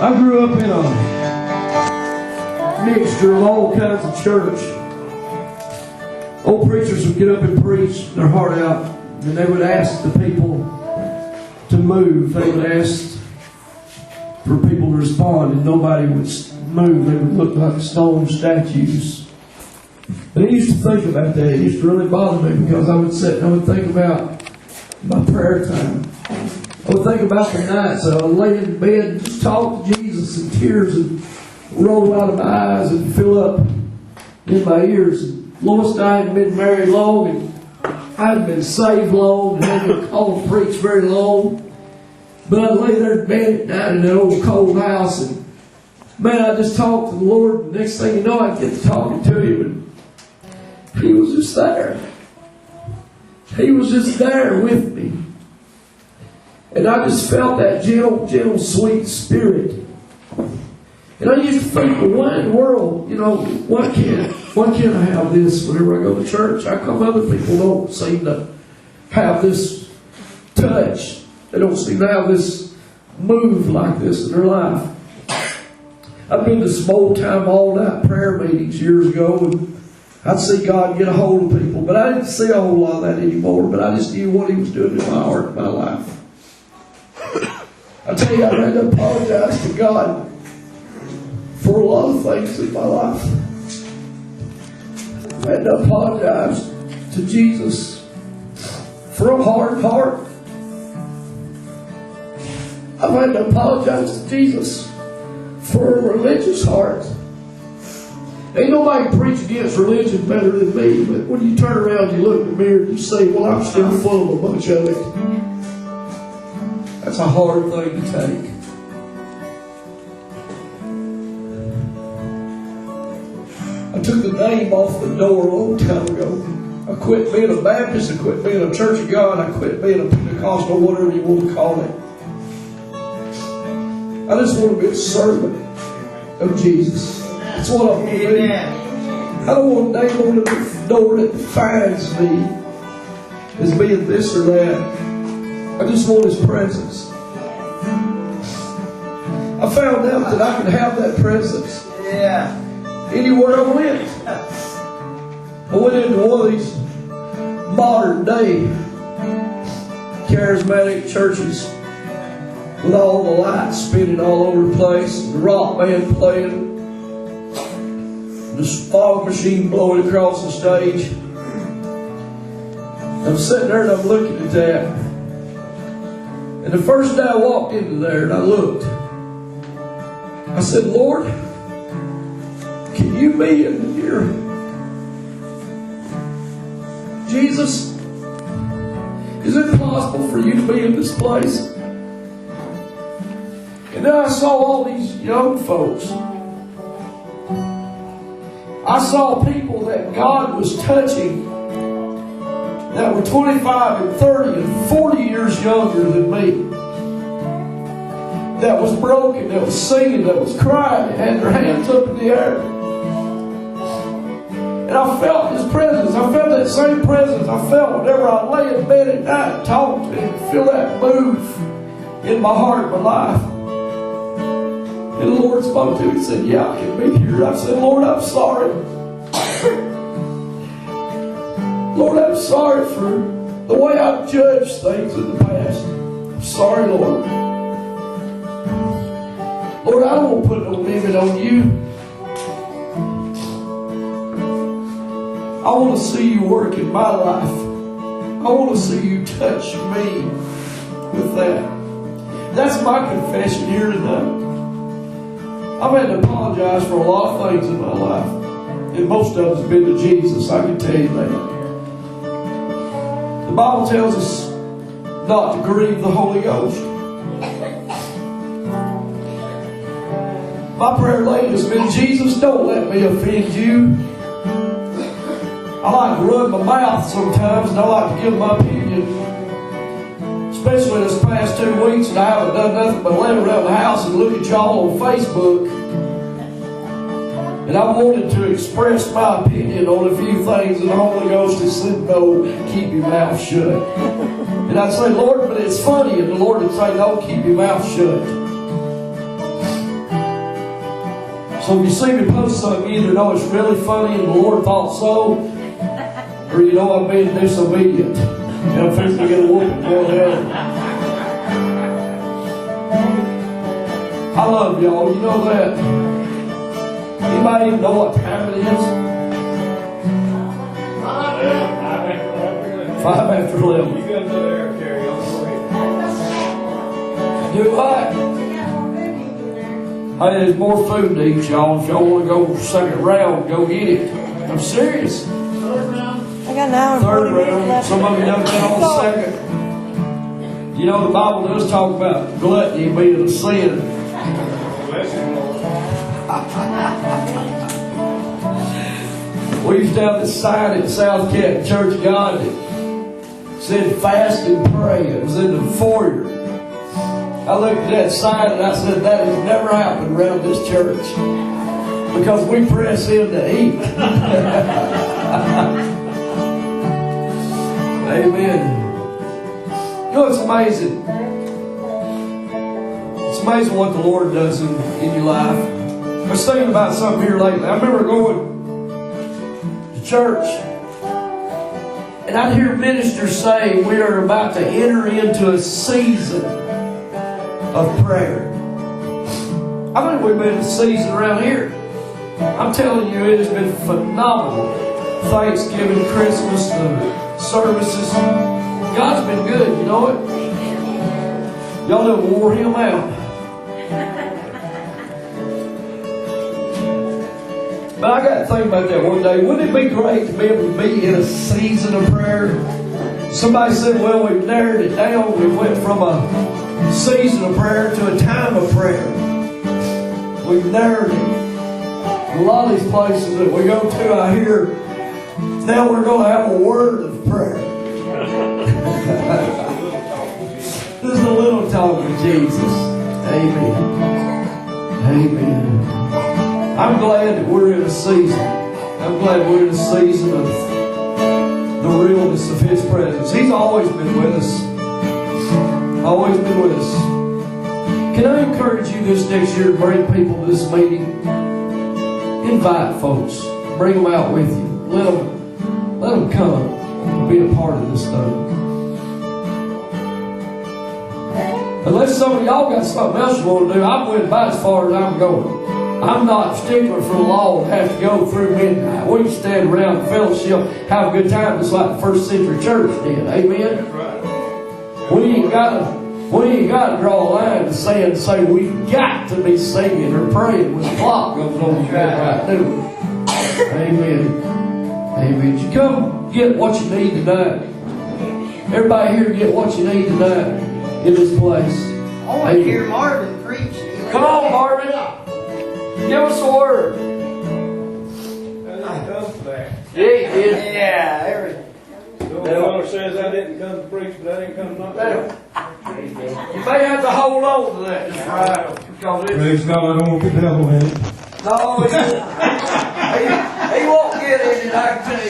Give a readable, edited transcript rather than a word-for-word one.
I grew up in a mixture of all kinds of church. Old preachers would get up and preach their heart out, and they would ask the people to move. They would ask for people to respond, and nobody would move. They would look like stone statues. And I used to think about that. It used to really bother me, because I would sit and I would think about my prayer time. I would think about the nights I would lay in bed and just talk to Jesus, and tears would roll out of my eyes and fill up in my ears. Lois and I hadn't been married long, and I hadn't been saved long, and hadn't been called to preach very long. But I'd lay there in bed at night in that old cold house, and man, I just talked to the Lord, and the next thing you know, I'd get to talking to Him, and He was just there. He was just there with me. And I just felt that gentle, sweet spirit. And I used to think, well, why in the world, why can't I have this whenever I go to church? How come other people don't seem to have this touch? They don't seem to have this move like this in their life. I've been to some old-time, all-night prayer meetings years ago, and I'd see God get a hold of people. But I didn't see a whole lot of that anymore, but I just knew what He was doing in my heart and my life. I tell you, I had to apologize to God for a lot of things in my life. I had to apologize to Jesus for a hard heart. I've had to apologize to Jesus for a religious heart. Ain't nobody preach against religion better than me, but when you turn around, you look in the mirror and you say, well, I'm still full of a bunch of it. That's a hard thing to take. I took the name off the door a long time ago. I quit being a Baptist, I quit being a Church of God, I quit being a Pentecostal, whatever you want to call it. I just want to be a servant of Jesus. That's what I want to be. I don't want a name on the door that defines me as being this or that. I just want His presence. I found out that I could have that presence anywhere I went. I went into one of these modern day charismatic churches with all the lights spinning all over the place, the rock band playing, the fog machine blowing across the stage. I'm sitting there and I'm looking at that. And the first day I walked into there and I looked, I said, Lord, can you be in here? Jesus, is it possible for you to be in this place? And then I saw all these young folks. I saw people that God was touching that were 25 and 30 and 40 years younger than me. That was broken, that was singing, that was crying, that had their hands up in the air. And I felt His presence. I felt that same presence I felt whenever I lay in bed at night and talked to Him, feel that move in my heart and my life. And the Lord spoke to me and said, yeah, I can be here. I said, Lord, I'm sorry. Lord, I'm sorry for the way I've judged things in the past. I'm sorry, Lord. Lord, I don't want to put no limit on you. I want to see you work in my life. I want to see you touch me with that. That's my confession here tonight. I've had to apologize for a lot of things in my life. And most of it's been to Jesus, I can tell you that. The Bible tells us not to grieve the Holy Ghost. My prayer lately has been, Jesus, don't let me offend you. I like to run my mouth sometimes, and I like to give my opinion. Especially this past 2 weeks, and I haven't done nothing but lay around the house and look at y'all on Facebook. And I wanted to express my opinion on a few things, and the Holy Ghost has said, no, keep your mouth shut. And I'd say, Lord, but it's funny. And the Lord would say, no, keep your mouth shut. So if you see me post something, you either know it's really funny and the Lord thought so, or you know I'm being disobedient. And I'm fixing to get a whooping for hell. I love y'all, you know that. Anybody even know what time it is? 5 after 11. You got another air carry on the way. Do what? Hey, there's more food to eat, y'all. If y'all want to go second round, go get it. I'm serious. I got an hour and 40 Third minutes round. left. Some of you done been on second. You know, the Bible does talk about gluttony being a sin. Bless you, Lord. We used to have this sign at South Cat Church of God that said fast and pray. It was in the foyer. I looked at that sign and I said, that has never happened around this church. Because we press in to eat. Amen. You know, it's amazing. It's amazing what the Lord does in your life. I was thinking about something here lately. I remember going to church, and I'd hear ministers say we are about to enter into a season of prayer. I think we've been in a season around here. I'm telling you, it has been phenomenal. Thanksgiving, Christmas, the services. God's been good, you know it? Y'all done wore him out. But I got to think about that one day. Wouldn't it be great to be able to be in a season of prayer? Somebody said, well, we've narrowed it down. We went from a season of prayer to a time of prayer. We've narrowed it. A lot of these places that we go to, I hear, now we're going to have a word of prayer. This is a little talk with Jesus. Amen. Amen. I'm glad that we're in a season. I'm glad we're in a season of the realness of His presence. He's always been with us. Always been with us. Can I encourage you this next year to bring people to this meeting? Invite folks. Bring them out with you. Let them come and be a part of this thing. Unless some of y'all got something else you want to do, I'm willing about as far as I'm going. I'm not a stickler for the law to have to go through midnight. We can stand around fellowship, have a good time just like the first century church did. Amen? We ain't got to draw a line in the sand and say we've got to be singing or praying when the clock goes on midnight, do we? Amen. Amen. You come get what you need tonight. Everybody here get what you need tonight in this place. I want to hear Marvin preach. Come on, Marvin. Give us a word. That didn't come to that. Yeah, everything. The old fellow says I didn't come to preach, but I didn't come not to. You may have to hold on to that. Right. Because Praise God, I don't want to get the devil in it. no, he won't get in it, I can tell you